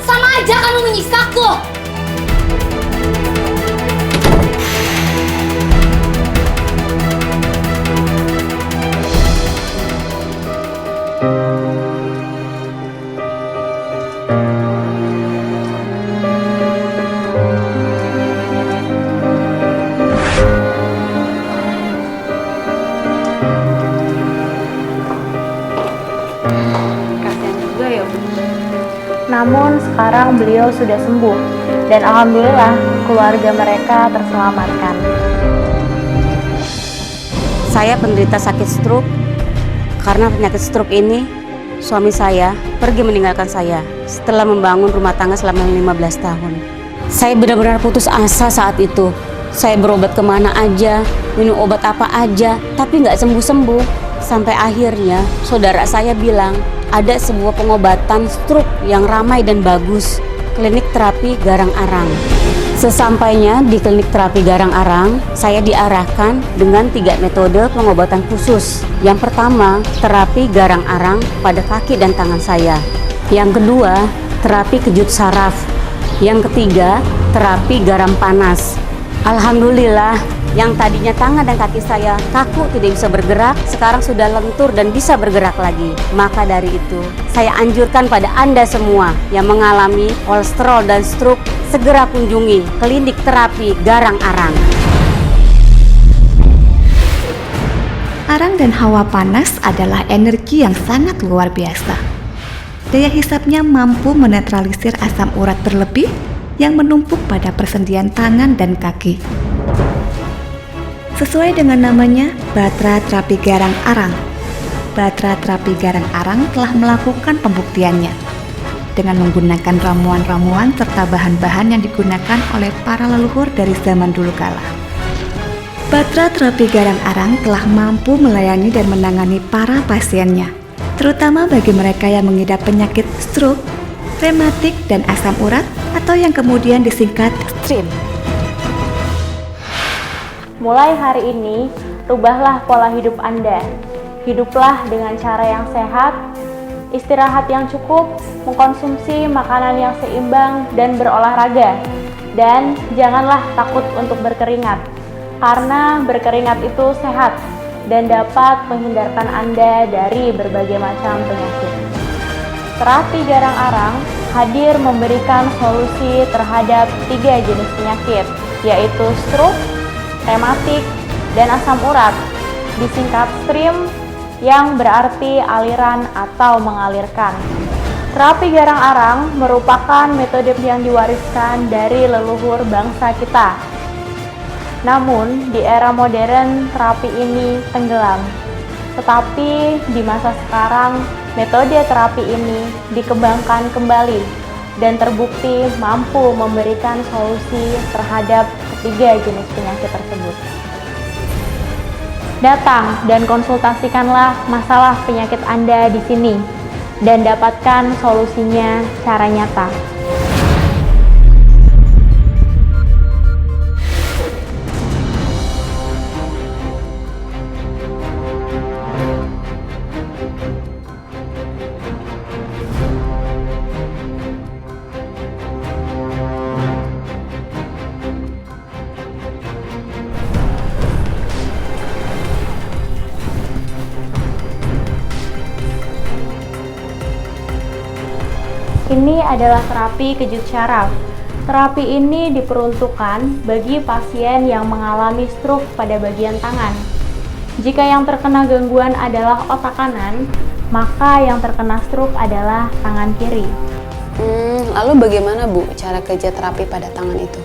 sama aja kamu menyisaku. Namun sekarang beliau sudah sembuh dan alhamdulillah keluarga mereka terselamatkan. Saya penderita sakit stroke. Karena penyakit stroke ini, suami saya pergi meninggalkan saya setelah membangun rumah tangga selama 15 tahun. Saya benar-benar putus asa saat itu. Saya berobat kemana aja, minum obat apa aja, tapi nggak sembuh-sembuh. Sampai akhirnya saudara saya bilang ada sebuah pengobatan stroke yang ramai dan bagus, klinik terapi garang-arang. Sesampainya di klinik terapi garang-arang, saya diarahkan dengan 3 metode pengobatan khusus. Yang pertama, terapi garang-arang pada kaki dan tangan saya. Yang kedua, terapi kejut saraf. Yang ketiga, terapi garam panas. Alhamdulillah, yang tadinya tangan dan kaki saya kaku tidak bisa bergerak, sekarang sudah lentur dan bisa bergerak lagi. Maka dari itu, saya anjurkan pada Anda semua yang mengalami kolesterol dan stroke, segera kunjungi klinik terapi garang-arang. Arang dan hawa panas adalah energi yang sangat luar biasa. Daya hisapnya mampu menetralisir asam urat berlebih yang menumpuk pada persendian tangan dan kaki. Sesuai dengan namanya, Batra Terapi Garang-Arang. Batra Terapi Garang-Arang telah melakukan pembuktiannya dengan menggunakan ramuan-ramuan serta bahan-bahan yang digunakan oleh para leluhur dari zaman dulu kala. Batra Terapi Garang-Arang telah mampu melayani dan menangani para pasiennya, terutama bagi mereka yang mengidap penyakit stroke, rematik, dan asam urat atau yang kemudian disingkat STRIM. Mulai hari ini, rubahlah pola hidup Anda. Hiduplah dengan cara yang sehat, istirahat yang cukup, mengkonsumsi makanan yang seimbang, dan berolahraga. Dan janganlah takut untuk berkeringat, karena berkeringat itu sehat dan dapat menghindarkan Anda dari berbagai macam penyakit. Terapi garang-arang hadir memberikan solusi terhadap 3 jenis penyakit, yaitu stroke, rematik, dan asam urat, disingkat STRIM yang berarti aliran atau mengalirkan. Terapi garang-arang merupakan metode yang diwariskan dari leluhur bangsa kita. Namun, di era modern terapi ini tenggelam. Tetapi di masa sekarang, metode terapi ini dikembangkan kembali dan terbukti mampu memberikan solusi terhadap 3 jenis penyakit tersebut. Datang dan konsultasikanlah masalah penyakit Anda di sini dan dapatkan solusinya secara nyata. Ini adalah terapi kejut syaraf. Terapi ini diperuntukkan bagi pasien yang mengalami stroke pada bagian tangan. Jika yang terkena gangguan adalah otak kanan, maka yang terkena stroke adalah tangan kiri. Lalu bagaimana Bu cara kerja terapi pada tangan itu?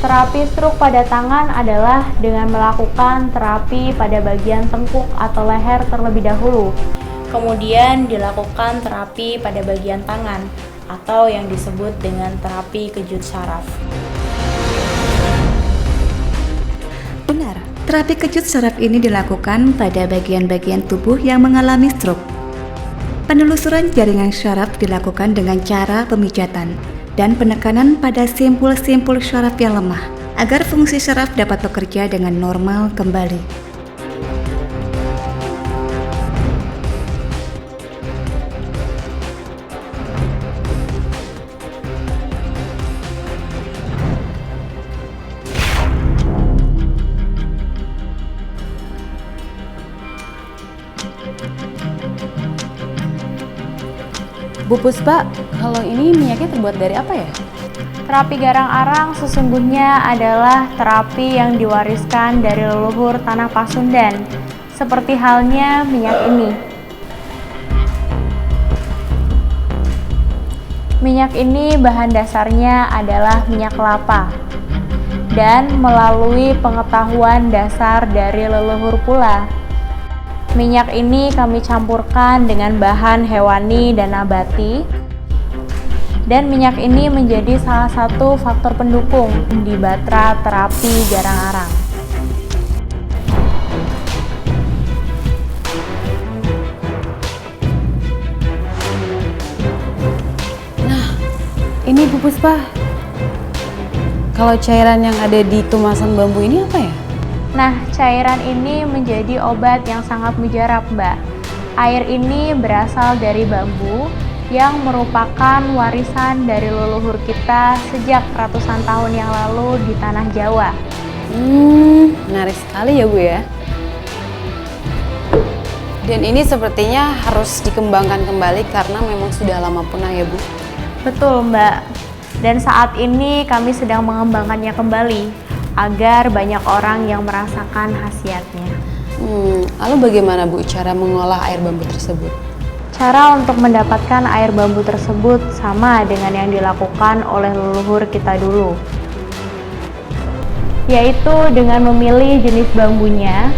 Terapi stroke pada tangan adalah dengan melakukan terapi pada bagian tengkuk atau leher terlebih dahulu. Kemudian dilakukan terapi pada bagian tangan atau yang disebut dengan terapi kejut syaraf. Benar, terapi kejut syaraf ini dilakukan pada bagian-bagian tubuh yang mengalami stroke. Penelusuran jaringan syaraf dilakukan dengan cara pemijatan dan penekanan pada simpul-simpul syaraf yang lemah agar fungsi syaraf dapat bekerja dengan normal kembali. Bu Puspa, kalau ini minyaknya terbuat dari apa ya? Terapi garang-arang sesungguhnya adalah terapi yang diwariskan dari leluhur tanah Pasundan, seperti halnya minyak ini. Minyak ini bahan dasarnya adalah minyak kelapa, dan melalui pengetahuan dasar dari leluhur pula, minyak ini kami campurkan dengan bahan hewani dan nabati Dan minyak ini menjadi salah satu faktor pendukung di Batra terapi garang arang. Nah, ini Bu Puspa. Kalau cairan yang ada di tumasan bambu ini apa ya? Nah, cairan ini menjadi obat yang sangat mujarab, Mbak. Air ini berasal dari bambu yang merupakan warisan dari leluhur kita sejak ratusan tahun yang lalu di tanah Jawa. Menarik sekali ya Bu ya. Dan ini sepertinya harus dikembangkan kembali karena memang sudah lama punah ya Bu. Betul, Mbak. Dan saat ini kami sedang mengembangkannya kembali agar banyak orang yang merasakan khasiatnya. Lalu bagaimana Bu cara mengolah air bambu tersebut? Cara untuk mendapatkan air bambu tersebut sama dengan yang dilakukan oleh leluhur kita dulu, yaitu dengan memilih jenis bambunya,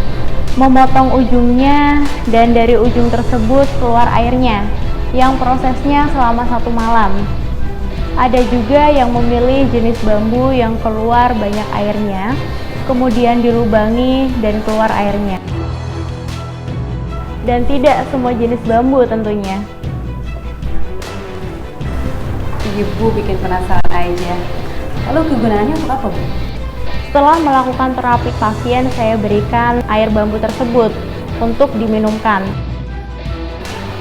memotong ujungnya, dan dari ujung tersebut keluar airnya, yang prosesnya selama 1 malam. Ada juga yang memilih jenis bambu yang keluar banyak airnya, kemudian dilubangi dan keluar airnya. Dan tidak semua jenis bambu tentunya. Ibu bikin penasaran aja. Lalu kegunaannya untuk apa Bu? Setelah melakukan terapi pasien, saya berikan air bambu tersebut untuk diminumkan.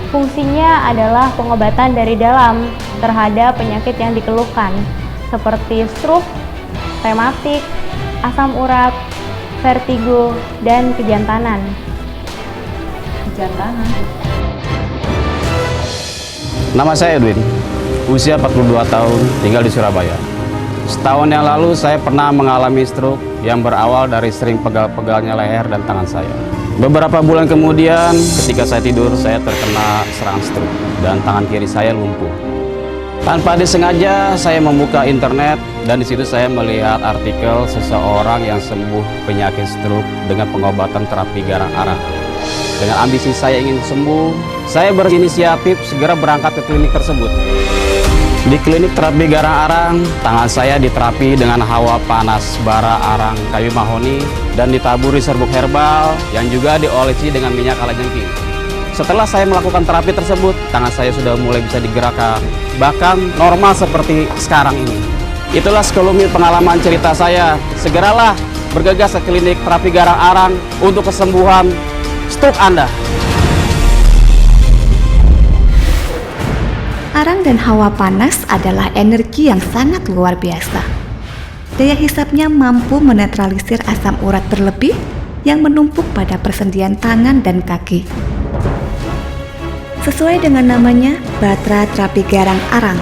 Fungsinya adalah pengobatan dari dalam terhadap penyakit yang dikeluhkan seperti stroke, rematik, asam urat, vertigo, dan kejantanan. Nama saya Edwin, usia 42 tahun, tinggal di Surabaya. Setahun yang lalu saya pernah mengalami stroke yang berawal dari sering pegal-pegalnya leher dan tangan saya. Beberapa bulan kemudian, ketika saya tidur, saya terkena serangan stroke dan tangan kiri saya lumpuh. Tanpa disengaja, saya membuka internet dan di situ saya melihat artikel seseorang yang sembuh penyakit stroke dengan pengobatan terapi garang arang. Dengan ambisi saya ingin sembuh, saya berinisiatif segera berangkat ke klinik tersebut. Di klinik terapi garang arang, tangan saya diterapi dengan hawa panas bara arang kayu mahoni dan ditaburi serbuk herbal yang juga diolesi dengan minyak kalajengking. Setelah saya melakukan terapi tersebut, tangan saya sudah mulai bisa digerakkan, bahkan normal seperti sekarang ini. Itulah sekelumit pengalaman cerita saya. Segeralah bergegas ke klinik terapi garang arang untuk kesembuhan stroke Anda. Arang dan hawa panas adalah energi yang sangat luar biasa. Daya hisapnya mampu menetralisir asam urat berlebih yang menumpuk pada persendian tangan dan kaki. Sesuai dengan namanya, Batra Terapi Garang Arang.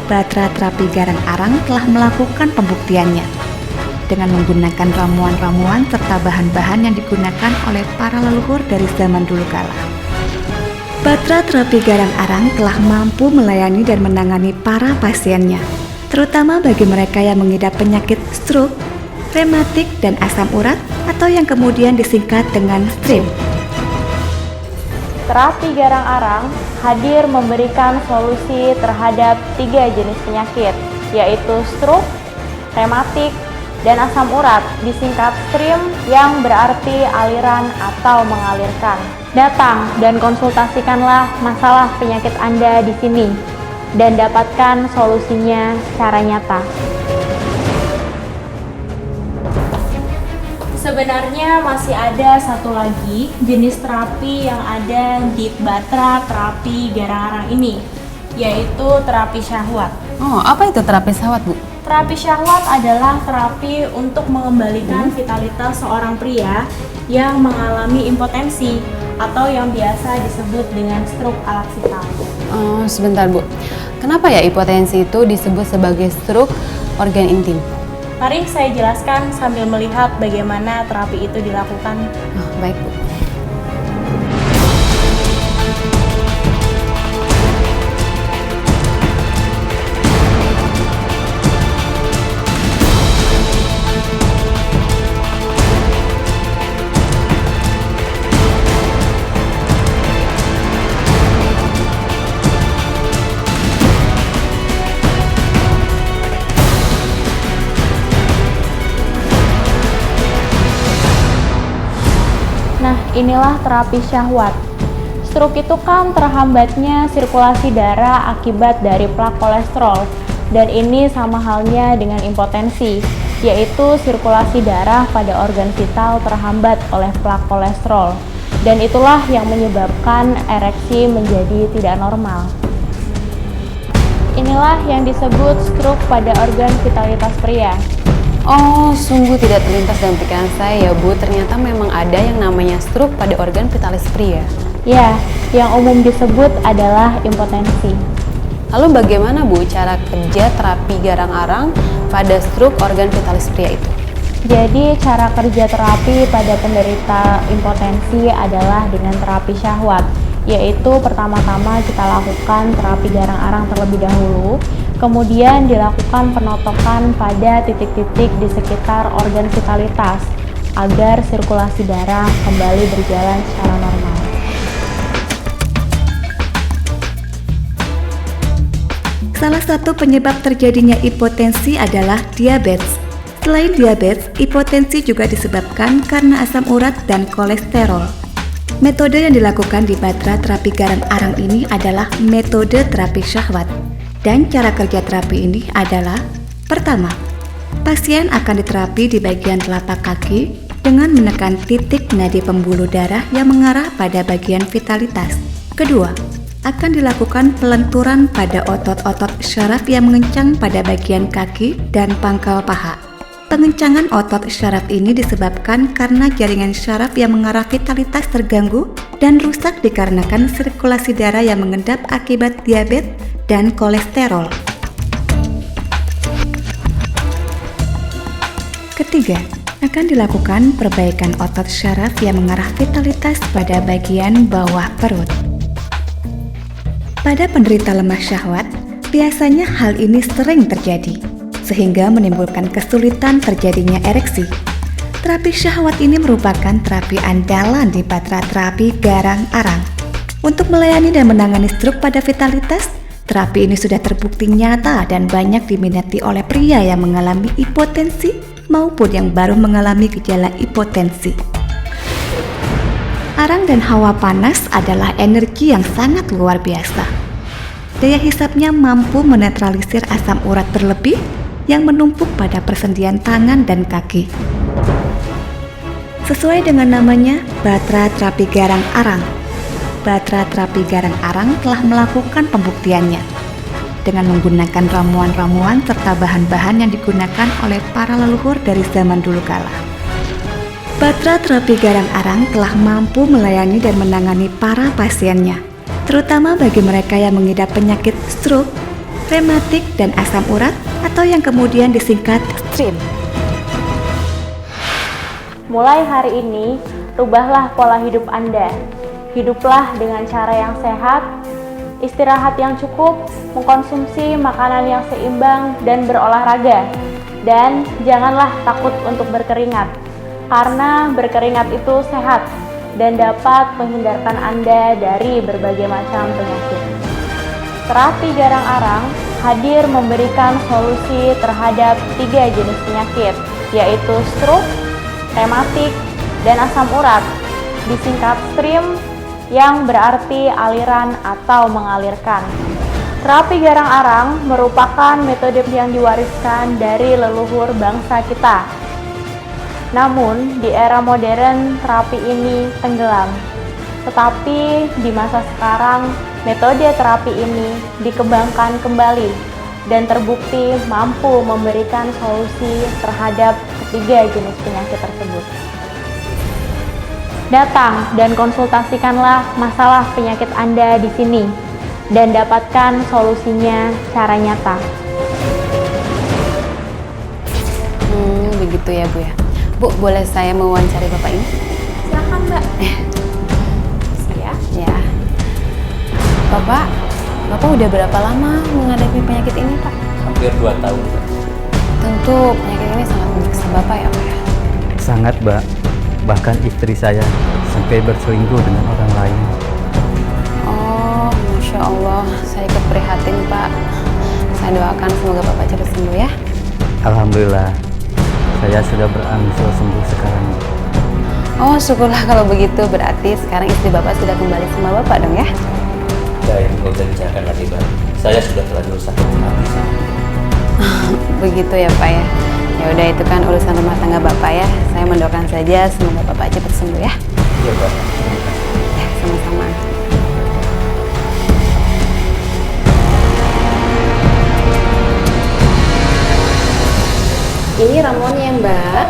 Batra Terapi Garang Arang telah melakukan pembuktiannya dengan menggunakan ramuan-ramuan serta bahan-bahan yang digunakan oleh para leluhur dari zaman dulu kala. Batra Terapi Garang Arang telah mampu melayani dan menangani para pasiennya, terutama bagi mereka yang mengidap penyakit stroke, rematik, dan asam urat atau yang kemudian disingkat dengan STRIM. Terapi garang arang hadir memberikan solusi terhadap 3 jenis penyakit, yaitu stroke, rematik, dan asam urat, disingkat STRIM yang berarti aliran atau mengalirkan. Datang dan konsultasikanlah masalah penyakit Anda di sini dan dapatkan solusinya secara nyata. Sebenarnya masih ada satu lagi jenis terapi yang ada di Batra Terapi Garang Arang ini, yaitu terapi syahwat. Oh, apa itu terapi syahwat, Bu? Terapi syahwat adalah terapi untuk mengembalikan vitalitas seorang pria yang mengalami impotensi atau yang biasa disebut dengan stroke alaksikal. Oh, sebentar Bu. Kenapa ya impotensi itu disebut sebagai stroke organ intim? Mari saya jelaskan sambil melihat bagaimana terapi itu dilakukan. Oh, baik Bu. inilah terapi syahwat. Stroke itu kan terhambatnya sirkulasi darah akibat dari plak kolesterol, dan ini sama halnya dengan impotensi, yaitu sirkulasi darah pada organ vital terhambat oleh plak kolesterol, dan itulah yang menyebabkan ereksi menjadi tidak normal. Inilah yang disebut stroke pada organ vitalitas pria. Oh, sungguh tidak terlintas dalam pikiran saya ya Bu, ternyata memang ada yang namanya stroke pada organ vitalis pria. Ya, yang umum disebut adalah impotensi. Lalu bagaimana Bu cara kerja terapi garang-arang pada stroke organ vitalis pria itu? Jadi cara kerja terapi pada penderita impotensi adalah dengan terapi syahwat, yaitu pertama-tama kita lakukan terapi garang-arang terlebih dahulu, kemudian dilakukan penotokan pada titik-titik di sekitar organ vitalitas agar sirkulasi darah kembali berjalan secara normal. Salah satu penyebab terjadinya impotensi adalah diabetes. Selain diabetes, impotensi juga disebabkan karena asam urat dan kolesterol. Metode yang dilakukan di Batra terapi garang-arang ini adalah metode terapi syahwat. Dan cara kerja terapi ini adalah: pertama, pasien akan diterapi di bagian telapak kaki dengan menekan titik nadi pembuluh darah yang mengarah pada bagian vitalitas. Kedua, akan dilakukan pelenturan pada otot-otot syaraf yang mengencang pada bagian kaki dan pangkal paha. Pengencangan otot syaraf ini disebabkan karena jaringan syaraf yang mengarah vitalitas terganggu dan rusak dikarenakan sirkulasi darah yang mengendap akibat diabetes dan kolesterol. Ketiga, akan dilakukan perbaikan otot syaraf yang mengarah vitalitas pada bagian bawah perut. Pada penderita lemah syahwat, biasanya hal ini sering terjadi, sehingga menimbulkan kesulitan terjadinya ereksi. Terapi syahwat ini merupakan terapi andalan di Batra terapi garang-arang. Untuk melayani dan menangani stroke pada vitalitas, terapi ini sudah terbukti nyata dan banyak diminati oleh pria yang mengalami impotensi maupun yang baru mengalami gejala impotensi. Arang dan hawa panas adalah energi yang sangat luar biasa. Daya hisapnya mampu menetralisir asam urat berlebih yang menumpuk pada persendian tangan dan kaki. Sesuai dengan namanya, Batra terapi garang-arang. Batra terapi garang-arang telah melakukan pembuktiannya dengan menggunakan ramuan-ramuan serta bahan-bahan yang digunakan oleh para leluhur dari zaman dulu kala. Batra terapi garang-arang telah mampu melayani dan menangani para pasiennya, terutama bagi mereka yang mengidap penyakit stroke, rematik, dan asam urat atau yang kemudian disingkat STRIM. Mulai hari ini, rubahlah pola hidup Anda. Hiduplah dengan cara yang sehat, istirahat yang cukup, mengkonsumsi makanan yang seimbang, dan berolahraga. Dan janganlah takut untuk berkeringat, karena berkeringat itu sehat dan dapat menghindarkan Anda dari berbagai macam penyakit. Terapi garang-arang hadir memberikan solusi terhadap 3 jenis penyakit, yaitu stroke, rematik, dan asam urat, disingkat STRIM, yang berarti aliran atau mengalirkan. Terapi garang-arang merupakan metode yang diwariskan dari leluhur bangsa kita. Namun, di era modern, terapi ini tenggelam. Tetapi di masa sekarang, metode terapi ini dikembangkan kembali dan terbukti mampu memberikan solusi terhadap 3 jenis penyakit tersebut. Datang dan konsultasikanlah masalah penyakit Anda di sini dan dapatkan solusinya secara nyata. Begitu ya Bu ya. Bu, boleh saya mewawancari Bapak ini? Silakan Mbak. Ya. Bapak udah berapa lama menghadapi penyakit ini Pak? Hampir 2 tahun. Tentu penyakit ini sangat menyiksa Bapak ya Pak ya? Sangat Mbak, bahkan istri saya sampai berselingkuh dengan orang lain. Oh, Masya Allah, saya ikut prihatin Pak. Saya doakan semoga Bapak cepat sembuh ya. Alhamdulillah, saya sudah berangsur sembuh sekarang. Oh, syukurlah kalau begitu. Berarti sekarang istri Bapak sudah kembali sama Bapak dong ya? Baik, nggak usah bicarakan lagi, Mbak. Saya sudah terlanjur sakit hati. Begitu ya Pak ya. Ya udah, itu kan urusan rumah tangga Bapak ya. Saya mendoakan saja semoga Bapak cepat sembuh ya. Iya, Pak. Ya, sama-sama. Ini ramuannya Mbak.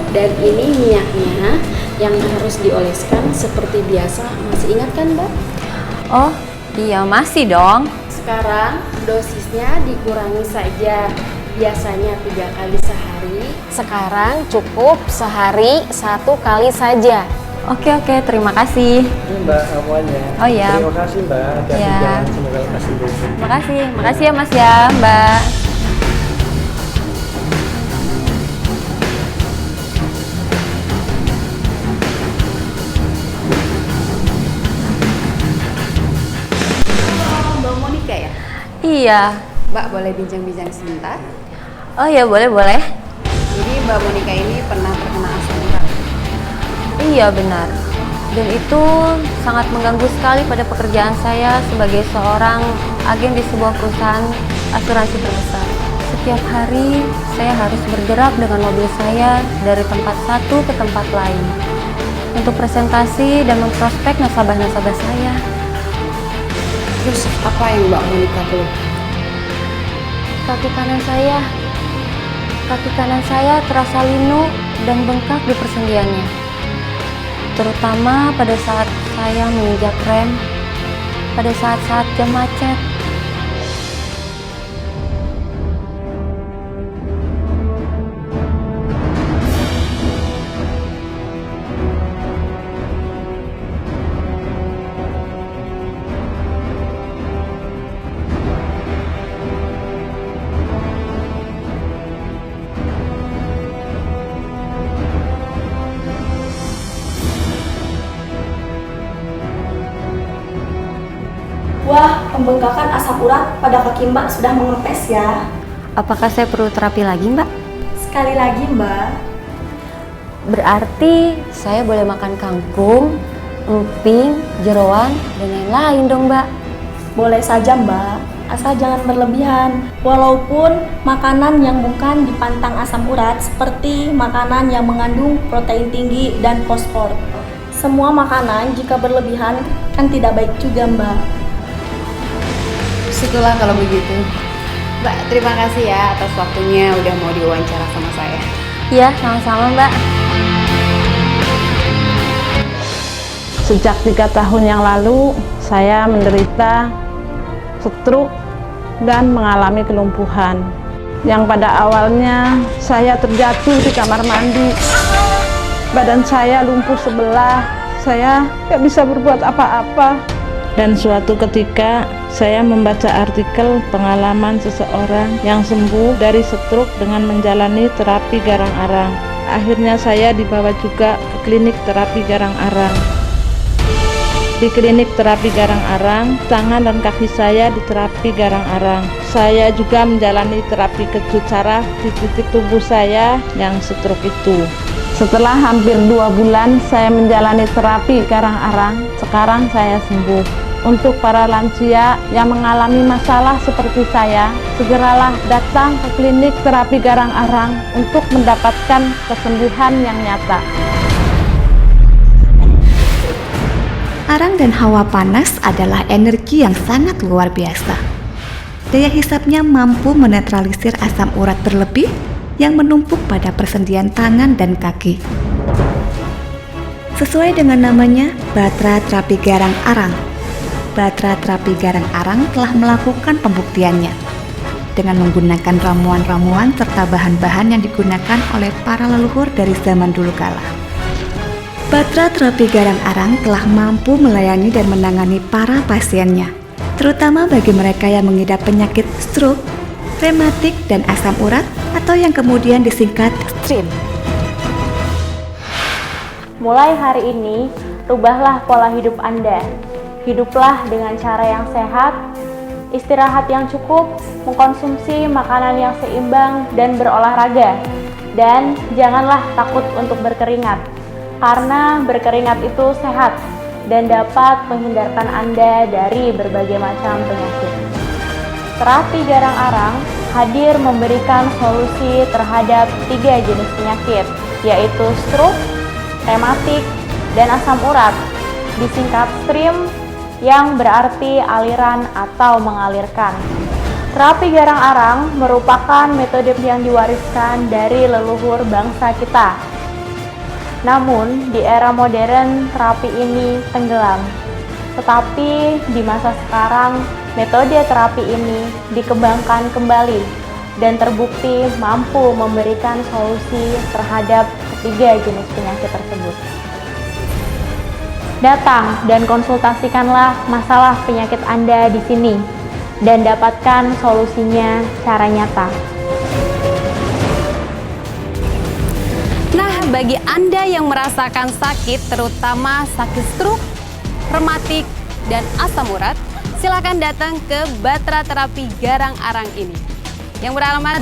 Dan ini minyaknya yang harus dioleskan seperti biasa. Masih ingat kan Mbak? Oh, iya masih dong. Sekarang dosisnya dikurangi saja. Biasanya 3 kali sehari. Sekarang cukup sehari 1 kali saja. Oke, terima kasih. Ini Mbak ramuannya. Oh iya. Terima kasih Mbak. Hati-hati Ya. jalan, semoga lekas sembuh. Makasih ya Mas ya, Mbak. Mbak Monica ya? Iya. Mbak boleh bincang-bincang sebentar? Oh iya, boleh. Jadi Mbak Monica ini pernah terkena asam urat. Iya benar. Dan itu sangat mengganggu sekali pada pekerjaan saya sebagai seorang agen di sebuah perusahaan asuransi terbesar. Setiap hari saya harus bergerak dengan mobil saya dari tempat satu ke tempat lain untuk presentasi dan memprospek nasabah-nasabah saya. Terus apa yang Mbak Monica keluhkan? Kaki kanan saya terasa linu dan bengkak di persendiannya. Terutama pada saat saya menginjak rem, pada saat-saat jam macet. Wah, pembengkakan asam urat pada kaki Mbak sudah mengempes ya. Apakah saya perlu terapi lagi, Mbak? Sekali lagi, Mbak. Berarti saya boleh makan kangkung, emping, jeroan, dan lain-lain dong, Mbak? Boleh saja, Mbak. Asal jangan berlebihan. Walaupun makanan yang bukan dipantang asam urat seperti makanan yang mengandung protein tinggi dan fosfor. Semua makanan jika berlebihan kan tidak baik juga, Mbak. Syukurlah kalau begitu. Mbak, terima kasih ya atas waktunya udah mau diwawancara sama saya. Iya, sama-sama, Mbak. Sejak 3 tahun yang lalu, saya menderita stroke dan mengalami kelumpuhan. Yang pada awalnya saya terjatuh di kamar mandi. Badan saya lumpuh sebelah, saya nggak bisa berbuat apa-apa. Dan suatu ketika saya membaca artikel pengalaman seseorang yang sembuh dari stroke dengan menjalani terapi garang-arang. Akhirnya saya dibawa juga ke klinik terapi garang-arang. Di klinik terapi garang-arang, tangan dan kaki saya diterapi garang-arang. Saya juga menjalani terapi kejut saraf di titik tubuh saya yang stroke itu. Setelah hampir 2 bulan saya menjalani terapi garang-arang, sekarang saya sembuh. Untuk para lansia yang mengalami masalah seperti saya, segeralah datang ke klinik terapi garang-arang untuk mendapatkan kesembuhan yang nyata. Arang dan hawa panas adalah energi yang sangat luar biasa. Daya hisapnya mampu menetralisir asam urat berlebih yang menumpuk pada persendian tangan dan kaki. Sesuai dengan namanya, Batra Terapi Garang Arang. Batra Terapi Garang Arang telah melakukan pembuktiannya dengan menggunakan ramuan-ramuan serta bahan-bahan yang digunakan oleh para leluhur dari zaman dulu kala. Batra Terapi Garang Arang telah mampu melayani dan menangani para pasiennya, terutama bagi mereka yang mengidap penyakit stroke, rematik, dan asam urat atau yang kemudian disingkat STRIM. Mulai hari ini, rubahlah pola hidup Anda. Hiduplah dengan cara yang sehat, istirahat yang cukup, mengkonsumsi makanan yang seimbang dan berolahraga. Dan janganlah takut untuk berkeringat. karena berkeringat itu sehat dan dapat menghindarkan Anda dari berbagai macam penyakit. Terapi garang arang hadir memberikan solusi terhadap 3 jenis penyakit, yaitu stroke, rematik, dan asam urat, disingkat STRIM yang berarti aliran atau mengalirkan. Terapi garang arang merupakan metode yang diwariskan dari leluhur bangsa kita. Namun, di era modern terapi ini tenggelam. Tetapi di masa sekarang, metode terapi ini dikembangkan kembali dan terbukti mampu memberikan solusi terhadap ketiga jenis penyakit tersebut. Datang dan konsultasikanlah masalah penyakit Anda di sini dan dapatkan solusinya secara nyata. Nah, bagi Anda yang merasakan sakit, terutama sakit stroke, rematik, dan asam urat, silakan datang ke Batra Terapi Garang Arang ini yang beralamat